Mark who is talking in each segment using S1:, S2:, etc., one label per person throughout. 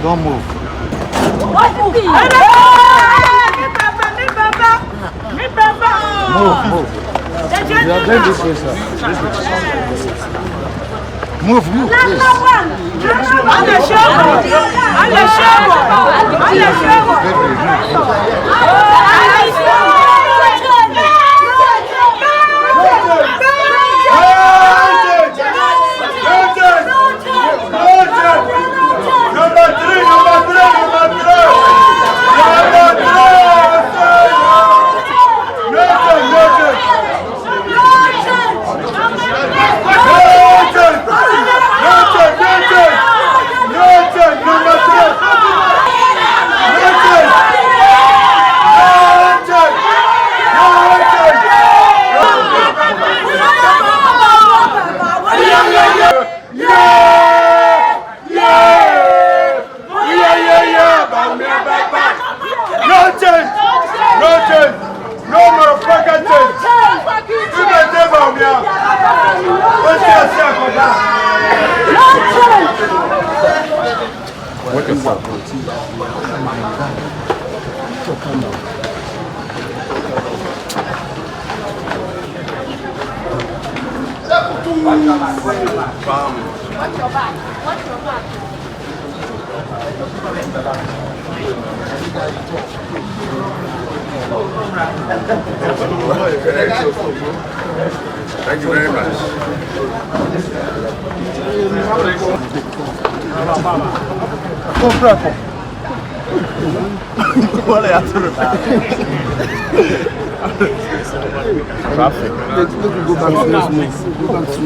S1: Don't move.
S2: What is it?
S1: Move. You are going this way, sir. Move, please.
S3: Thank you very much. Traffic. Let's go back to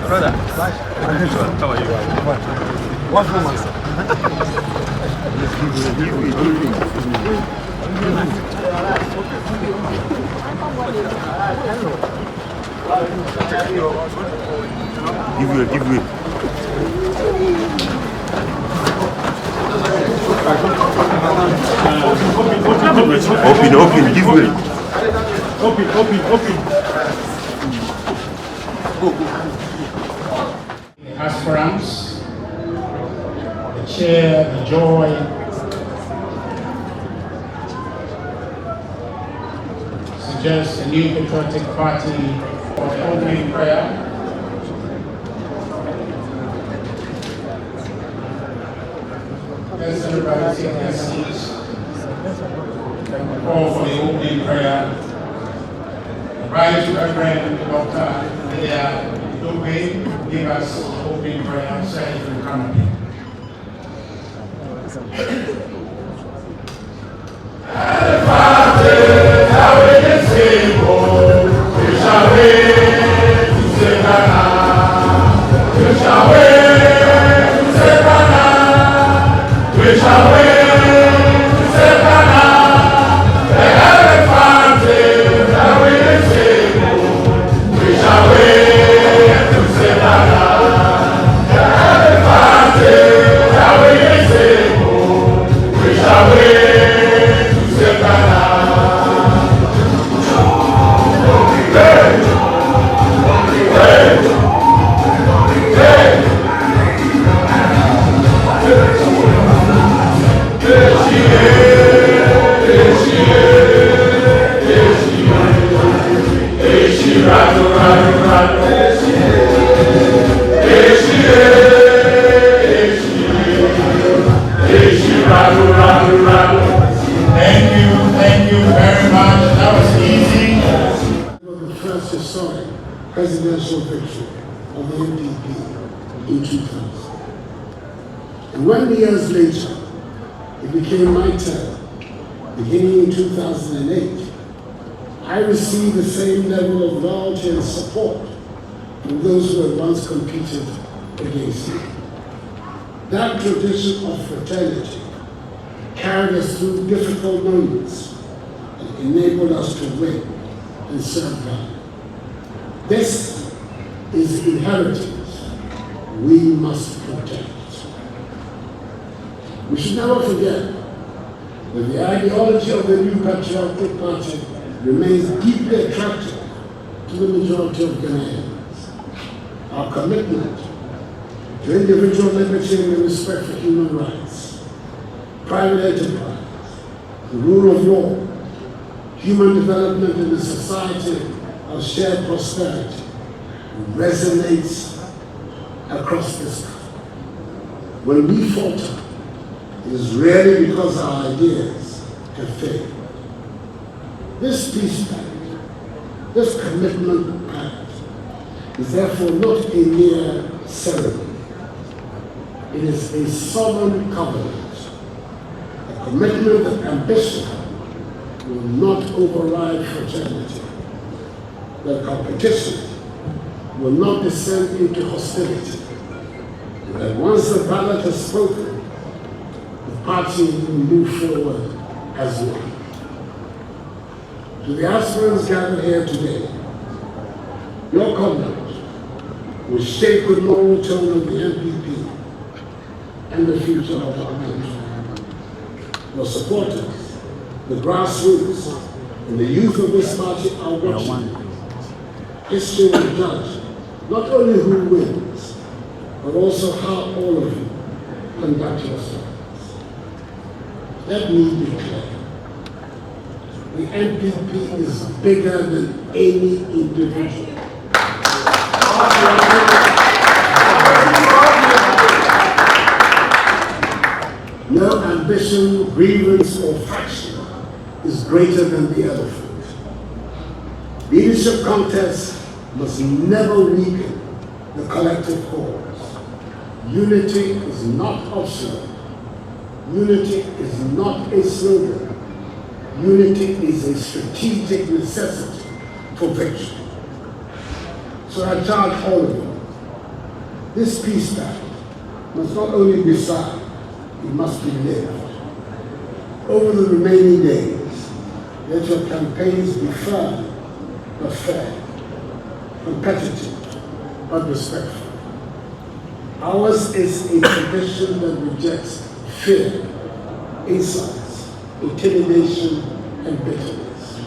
S3: Brother, how are you? What's wrong, sir? Give way. Open, give way. Open. Go.
S4: Aspirants, the chair, the joy, suggests a new patriotic party for the opening prayer. Let's everybody take their seats. Call for the opening prayer. The Right Reverend Dr. Give us opening prayer, say to the community. Thank you very much. That was easy.
S5: It was the first historic presidential victory of the NPP in 2000. And when years later, it became my turn beginning in 2008, I received the same level of loyalty and support from those who had once competed against me. That tradition of fraternity carried us through difficult moments and enabled us to win and serve God. This is inheritance we must protect. We should never forget that the ideology of the new patriotic party remains deeply attractive to the majority of Ghanaians. Our commitment to individual liberty and respect for human rights, private enterprise, the rule of law, human development in a society of shared prosperity resonates across this country. When we falter, it is rarely because our ideas have failed. This peace pact, this commitment pact, is therefore not a mere ceremony. It is a solemn covenant, a commitment that ambition will not override fraternity, that competition will not descend into hostility, and that once the ballot has spoken, the party will move forward as one. To the aspirants gathered here today, your conduct will shape the moral tone of the NPP and the future of our country. Your supporters, the grassroots, and the youth of this party are watching. History will judge not only who wins, but also how all of you conduct yourselves. Let me be clear. The NPP is bigger than any individual. No ambition, grievance, or faction is greater than the elephant. Leadership contests must never weaken the collective cause. Unity is not optional. Unity is not a slogan. Unity is a strategic necessity for victory. So I charge all of you, this peace pact must not only be signed, it must be lived. Over the remaining days, let your campaigns be firm but fair, competitive but respectful. Ours is a tradition that rejects fear, insults, intimidation, and bitterness.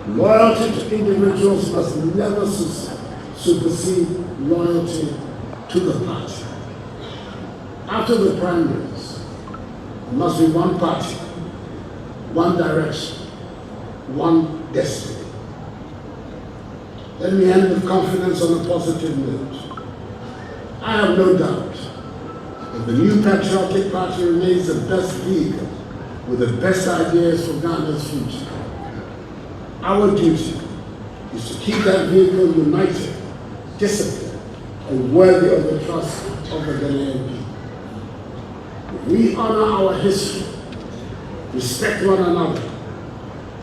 S5: Loyalty to individuals must never supersede loyalty to the party. After the primaries, there must be one party, one direction, one destiny. Let me end with confidence on a positive note. I have no doubt that the new patriotic party remains the best vehicle with the best ideas for Ghana's future. Our duty is to keep that vehicle united, disciplined, and worthy of the trust of the Ghanaian people. If we honor our history, respect one another,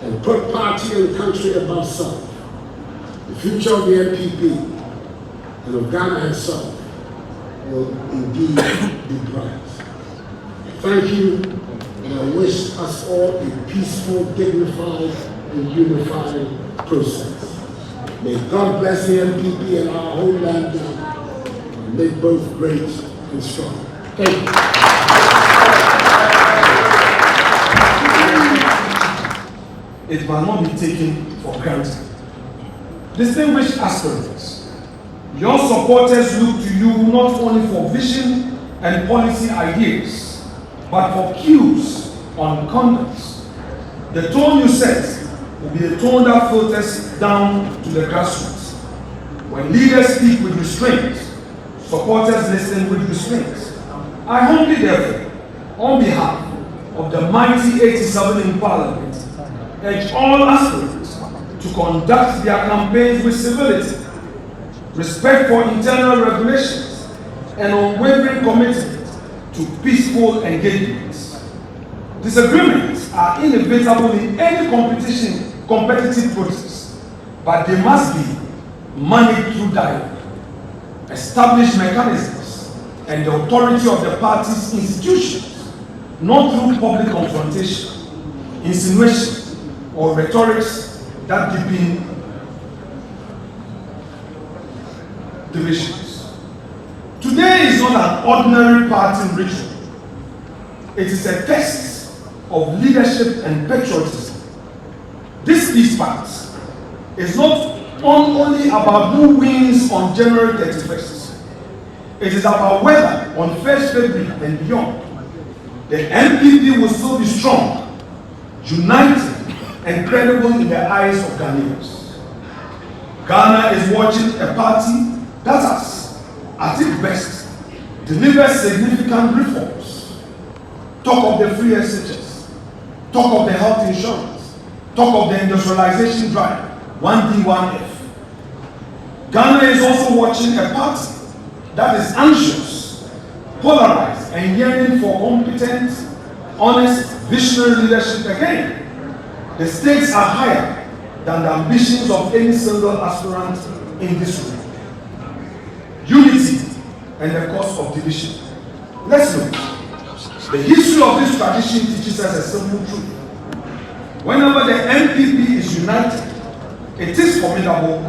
S5: and put party and country above self, the future of the NPP and of Ghana itself will indeed be bright. Thank you, and I wish us all a peaceful, dignified, and unified process. May God bless the NPP and our homeland and make both great and strong. Thank you.
S3: It must not be taken for granted. Distinguished aspirants, your supporters look to you not only for vision and policy ideas, but for cues on conduct. The tone you set will be a tone that filters down to the grassroots. When leaders speak with restraint, supporters listen with restraint. I humbly therefore, on behalf of the mighty 87 in Parliament, urge all aspirants to conduct their campaigns with civility, respect for internal regulations, and unwavering commitment to peaceful engagements. Disagreements conflicts are inevitable in any competitive process, but they must be managed through dialogue, established mechanisms, and the authority of the party's institutions, not through public confrontation, insinuation, or rhetorics that deepen divisions. Today is not an ordinary party ritual. It is a test of leadership and patriotism. This peace pact is not only about who wins on January 31st. It is about whether on 1st February and beyond, the NPP will still be strong, united, and credible in the eyes of Ghanaians. Ghana is watching a party that has, at its best, delivered significant reforms. Talk of the free SHS, talk of the health insurance, talk of the industrialization drive, 1D, 1F. Ghana is also watching a party that is anxious, polarized, and yearning for competent, honest, visionary leadership again. The stakes are higher than the ambitions of any single aspirant in this room. Unity and the cause of division. Let's look. The history of this tradition teaches us a simple truth. Whenever the NPP is united, it is formidable,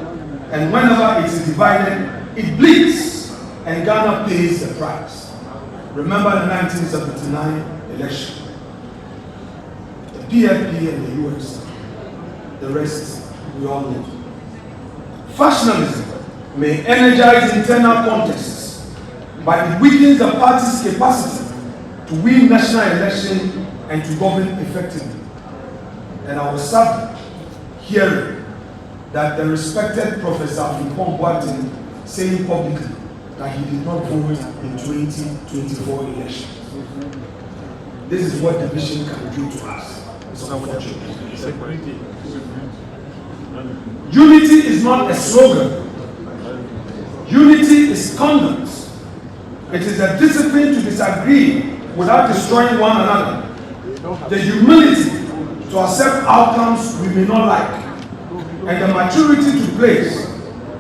S3: and whenever it is divided, it bleeds, and Ghana pays the price. Remember the 1979 election. The PFP and the US. The rest, we all know. Factionalism may energize internal contests, but it weakens the party's capacity to win national elections and to govern effectively. And I was sad hearing that the respected Professor Frimpong Boateng saying publicly that he did not vote in 2024 elections. This is what division can do to us. It's unfortunate. Unity is not a slogan. Unity is conduct. It is a discipline to disagree without destroying one another. The humility to accept outcomes we may not like, and the maturity to place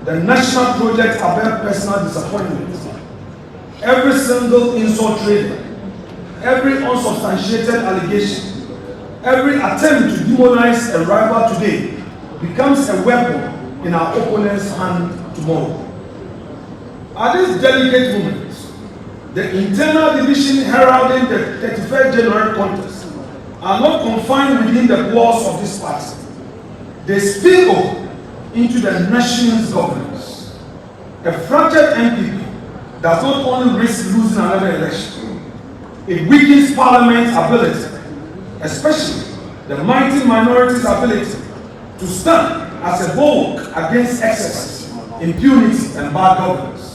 S3: the national project above personal disappointment. Every single insult trader, every unsubstantiated allegation, every attempt to demonize a rival today becomes a weapon in our opponent's hand tomorrow. At this delicate moment, the internal division heralding the 31st January contest are not confined within the walls of this party. They spill over into the nation's governance. A fractured NPP does not only risk losing another election, it weakens Parliament's ability, especially the mighty minority's ability, to stand as a bulwark against excesses, impunity, and bad governance.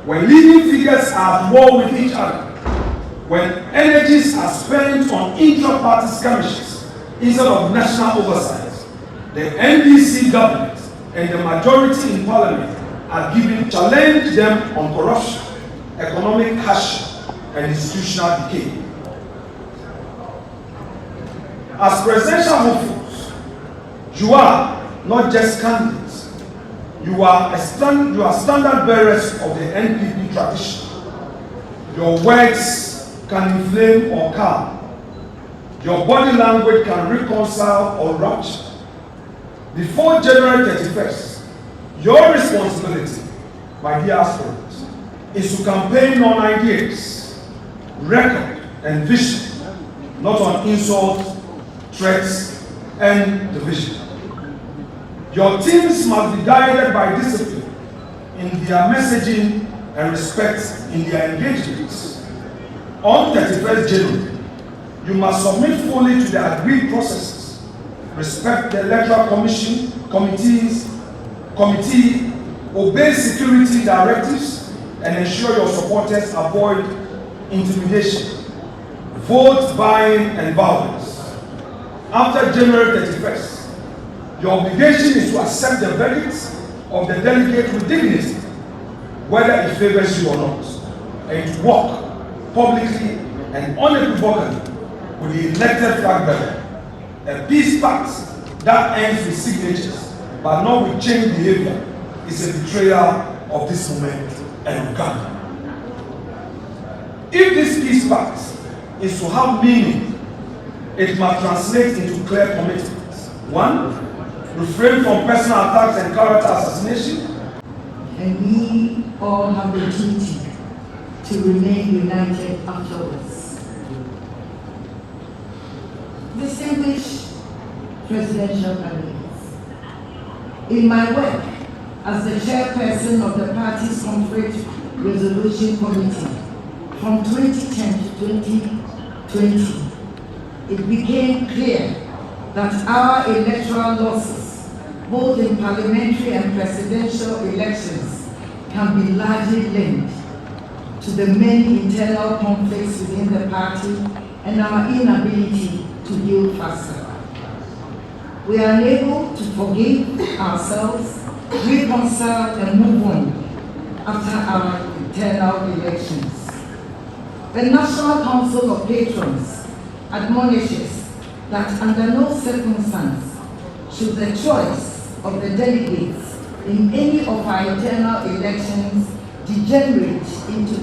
S3: When leading figures are at war with each other, when energies are spent on intra-party skirmishes instead of national oversight, the NDC government and the majority in Parliament are giving challenge them on corruption, economic hardship, and institutional decay. As presidential hopefuls, you are not just candidates. You are standard bearers of the NPP tradition. Your words can inflame or calm. Your body language can reconcile or rupture. Before January 31st, your responsibility, my dear aspirants, is to campaign on ideas, record, and vision, not on insult, threats, and division. Your teams must be guided by discipline in their messaging and respect in their engagements. On 31st January, you must submit fully to the agreed processes, respect the electoral committee, obey security directives, and ensure your supporters avoid intimidation, vote buying, and violence. After January 31st, your obligation is to accept the verdicts of the delegate with dignity, whether it favors you or not, and to work publicly and unequivocally with the elected flag bearer. A peace pact that ends with signatures but not with change behavior is a betrayal of this moment and Uganda. If this peace pact is to have meaning, it must translate into clear commitments. 1. Refrain from personal attacks and character assassination.
S6: And we all have the duty to remain united afterwards. Distinguished presidential candidates, in my work as the chairperson of the party's conflict resolution committee from 2010 to 2020, it became clear that our electoral losses, both in parliamentary and presidential elections, can be largely linked to the many internal conflicts within the party and our inability to heal faster. We are unable to forgive ourselves, reconcile, and move on after our internal elections. The National Council of Patrons admonishes that under no circumstance should the choice of the delegates in any of our internal elections degenerate into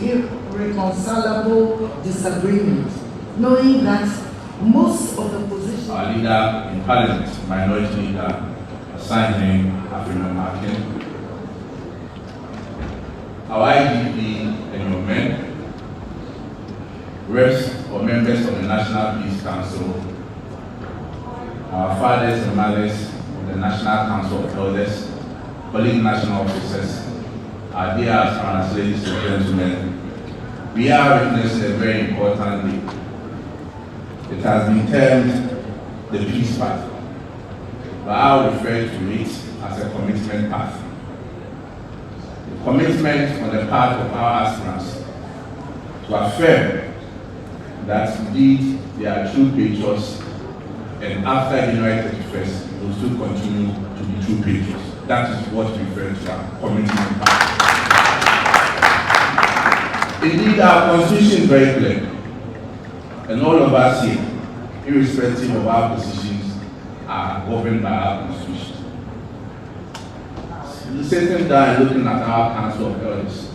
S6: irreconcilable disagreement, knowing that most of the positions...
S7: Our leader in Parliament, Minority Leader, assigned him African American. Our IDP and your men, reps or members of the National Peace Council, our fathers and mothers of the National Council of Elders, colleague national officers, our dear aspirants, ladies and gentlemen, we are witnessing a very important day. It has been termed the peace path, but I will refer to it as a commitment path. The commitment on the part of our aspirants to affirm that indeed they are true patriots, and after January 31st, will still continue to be true patriots. That is what we refer to as commitment path. Indeed, our constitution is very clear, and all of us here, irrespective of our positions, are governed by our constitution. Sitting down and looking at our Council of Elders,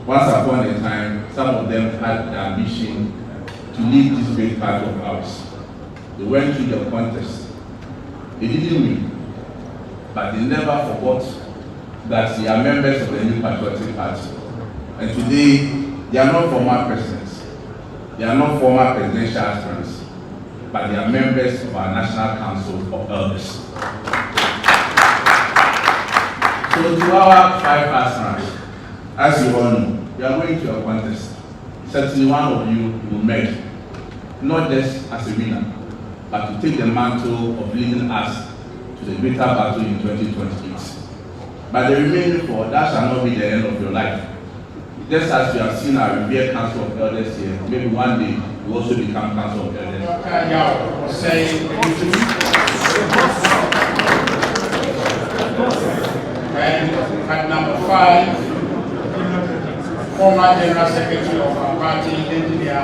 S7: once upon a time, some of them had the ambition to lead this great party of ours. They went through the contest. They didn't win, but they never forgot that they are members of the New Patriotic Party. And today, they are not former presidents. They are not former presidential aspirants, but they are members of our National Council of Elders. So to our 5 aspirants, as you all know, you are going to a contest. Certainly one of you will make, not just as a winner, but to take the mantle of leading us to the greater battle in 2028. But the remaining 4, that shall not be the end of your life. Just as you have seen our revered Council of Elders here, maybe one day you also become Council of Elders.
S4: And at number 5, former General Secretary of our party, Engineer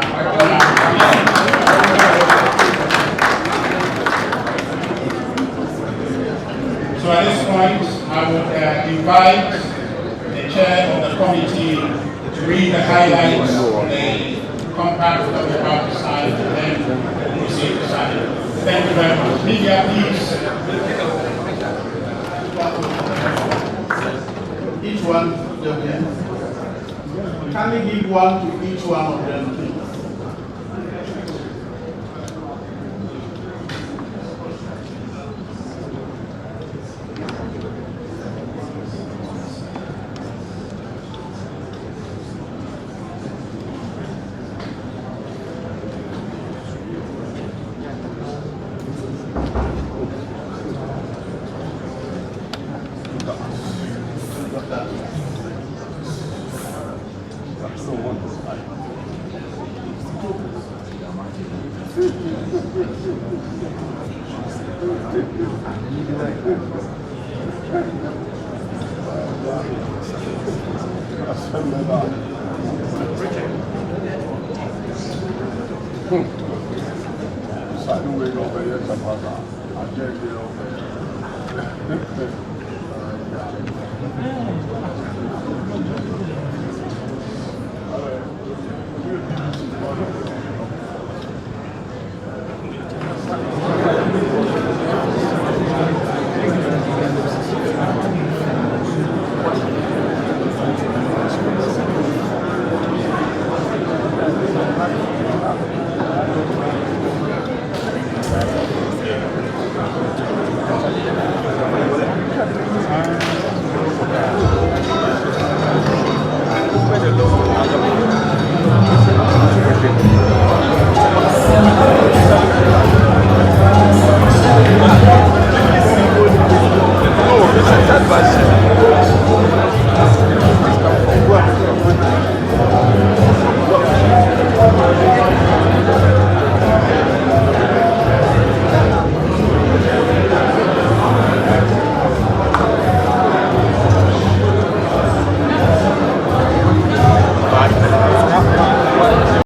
S4: So at this point, I would invite the chair of the committee to read the highlights of the compact that we're about to sign, and then proceed to sign it. Thank you very much. Media, please.
S8: Each one, can we give one to each one of them, please?
S1: way over here, Sapata. I can't get over here.